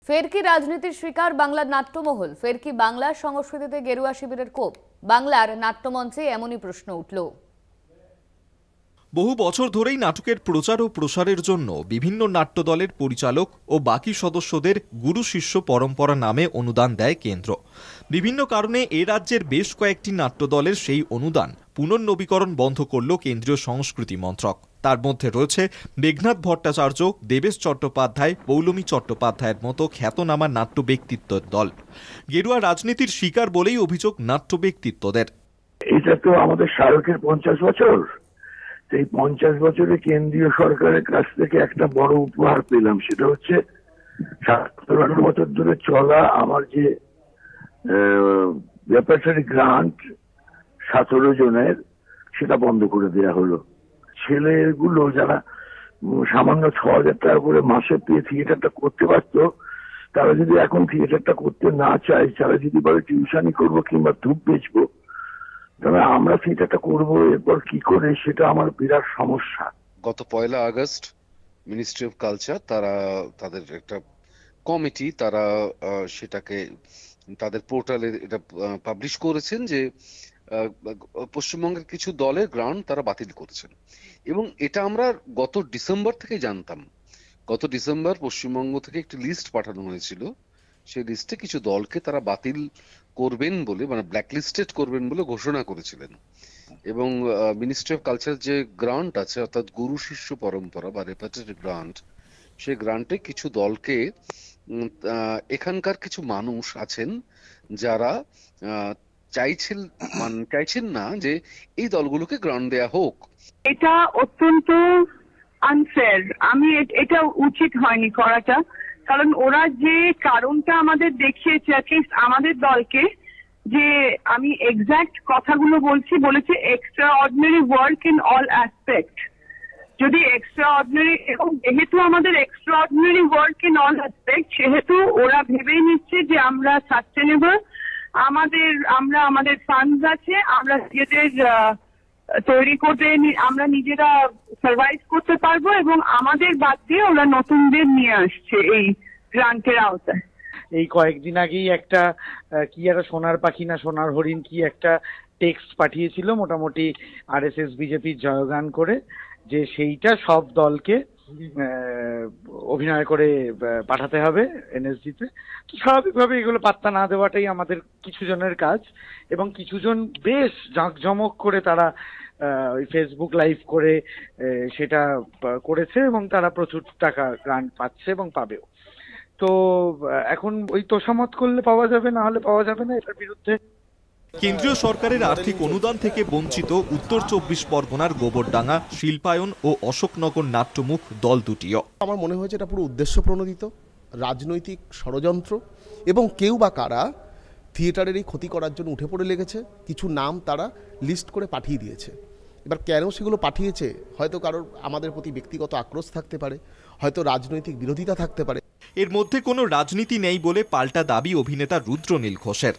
ফের কি রাজনীতির শিকার বাংলার নাট্যমহল? ফের কি বাংলার সংস্কৃতিতে গেরুয়া শিবিরের কোপ? বাংলার নাট্যমঞ্চে এমনই প্রশ্ন উঠল। বহু বছর ধরেই নাটকের প্রচার ও প্রসারের জন্য বিভিন্ন নাট্যদলের পরিচালক ও বাকি সদস্যদের গুরু শিষ্য পরম্পরা নামে অনুদান দেয় কেন্দ্র। বিভিন্ন কারণে এ রাজ্যের বেশ কয়েকটি নাট্যদলের সেই অনুদান পুনর্নবীকরণ বন্ধ করল কেন্দ্রীয় সংস্কৃতি মন্ত্রক। তার মধ্যে রয়েছে মেঘনাদ ভট্টাচার্য, দেবেশ চট্টোপাধ্যায়, পৌলমী চট্টোপাধ্যায়ের মতো খ্যাতনামা নাট্য ব্যক্তিত্বের দল। গেরুয়া রাজনীতির শিকার বলেই অভিযোগ নাট্য ব্যক্তিত্বদের। এটা তো আমাদের শাহরুখের 50 বছর। এই 50 বছরে কেন্দ্রীয় সরকারের কাছ থেকে একটা বড় উপহার পেলাম, সেটা হচ্ছে 17 বছর ধরে চলা আমার যে রেপার্টরি গ্রান্ট 17 জনের, সেটা বন্ধ করে দেওয়া হলো। ছেলেগুলো যারা সামান্য 6,000 টাকা করে মাসে পেয়ে থিয়েটারটা করতে পারতো, তারা যদি এখন থিয়েটারটা করতে না চায়, তারা যদি বলে টিউশনি করবো কিংবা ধূপ বেচবো, তবে আমরা থিয়েটারটা করবো এরপর কি করে, সেটা আমার বিরাট সমস্যা। গত 1 আগস্ট মিনিস্ট্রি অফ কালচার তারা তাদের একটা কমিটি তারা সেটাকে তাদের পোর্টালে এটা পাবলিশ করেছেন যে পশ্চিমবঙ্গের কিছু দলের গ্রান্ট তারা বাতিল করেছেন, এবং এটা আমরা গত ডিসেম্বর থেকে জানতাম। গত ডিসেম্বর পশ্চিমবঙ্গ থেকে একটি লিস্ট পাঠানো হয়েছিল, সেই লিস্টে কিছু দলকে তারা বাতিল করবেন বলে, মানে ব্ল্যাকলিস্টেড করবেন বলে ঘোষণা করেছিলেন। এবং মিনিস্ট্রি অফ কালচার যে গ্রান্ট আছে, অর্থাৎ গুরু শিষ্য পরম্পরা বা রেপার্টরি গ্রান্ট, সেই গ্রান্টে কিছু দলকে এখানকার কিছু মানুষ আছেন যারা চাইছেন না যে এই দলগুলোকে গ্রান্ট দেয়া হোক। এটা অত্যন্ত আনফেয়ার। এটা উচিত হয়নি করাটা, কারণ ওরা যে কারণটা আমাদের দেখিয়েছে, অ্যাটলিস্ট আমাদের দলকে, যে আমি এক্সাক্ট কথাগুলো বলেছে extra ordinary work in all aspect. যদি এক্সট্রা অর্ডিনারি, এবং যেহেতু আমাদের extra ordinary work in all aspect, সেহেতু ওরা ভেবেই নিচ্ছে যে আমরা সাস্টেনেবল, আমাদের ফান্ডস আছে, আমরা নিজেদের তৈরি করতে, আমরা নিজেরা সার্ভাইভ করতে পারবো, এবং আমাদের বাদ দিয়ে ওরা নতুনদের নিয়ে আসছে এই গ্রান্টের আওতায়। এই কয়েকদিন আগেই একটা কি একটা সোনার পাখি না সোনার হরিণ কি একটা টেক্সট পাঠিয়েছিল মোটামুটি আরএসএস বিজেপির জয়গান করে, যে সেইটা সব দলকে অভিনয় করে পাঠাতে হবে এনএসডিতে। তো স্বাভাবিকভাবে এগুলো পাত্তা না দেওয়াটাই আমাদের কিছু জনের কাজ, এবং কিছুজন বেশ জাঁকজমক করে তারা ওই ফেসবুক লাইভ করে সেটা করেছে, এবং তারা প্রচুর টাকা গ্রান্ট পাচ্ছে এবং পাবেও। তো এখন ওই তোষামত করলে পাওয়া যাবে, না হলে পাওয়া যাবে না। এটার বিরুদ্ধে কেন্দ্রীয় সরকারের আর্থিক অনুদান থেকে বঞ্চিত উত্তর 24 পরগনার গোবরডাঙ্গা, শিল্পায়ন ও অশোকনগর নাট্যমুখ দল দুটিও। আমার মনে হয়েছে এটা পুরো উদ্দেশ্য প্রণোদিত রাজনৈতিক ষড়যন্ত্র, এবং কেউ বা কারা থিয়েটারের এই ক্ষতি করার জন্য উঠে পড়ে লেগেছে। কিছু নাম তারা লিস্ট করে পাঠিয়ে দিয়েছে। এবার কেন সেগুলো পাঠিয়েছে, হয়তো কারোর আমাদের প্রতি ব্যক্তিগত আক্রোশ থাকতে পারে, হয়তো রাজনৈতিক বিরোধিতা থাকতে পারে। এর মধ্যে কোনো রাজনীতি নেই বলে পাল্টা দাবি অভিনেতা রুদ্রনীল ঘোষের।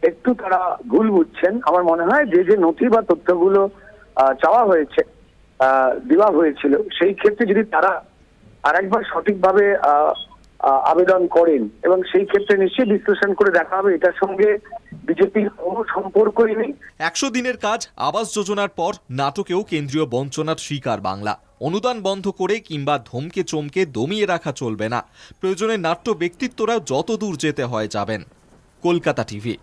একটু তারা ভুল বুঝছেন। আমার মনে হয় যে নথি বা তথ্যগুলো চাওয়া হয়েছে, দেওয়া হয়েছিল, সেই ক্ষেত্রে যদি তারা আরেকবার সঠিকভাবে আবেদন করেন, এবং সেই ক্ষেত্রে নিশ্চয়ই বিশ্লেষণ করে দেখা হবে এটার সঙ্গে বিজেপির কোনো সম্পর্কই নেই। 100 দিনের কাজ আবাস যোজনার পর নাটকেও কেন্দ্রীয় বঞ্চনার শিকার বাংলা। অনুদান বন্ধ করে কিংবা ধমকে চমকে দমিয়ে রাখা চলবে না। প্রয়োজনে নাট্য ব্যক্তিত্বরা যত দূর যেতে হয় যাবেন। কলকাতা টিভি।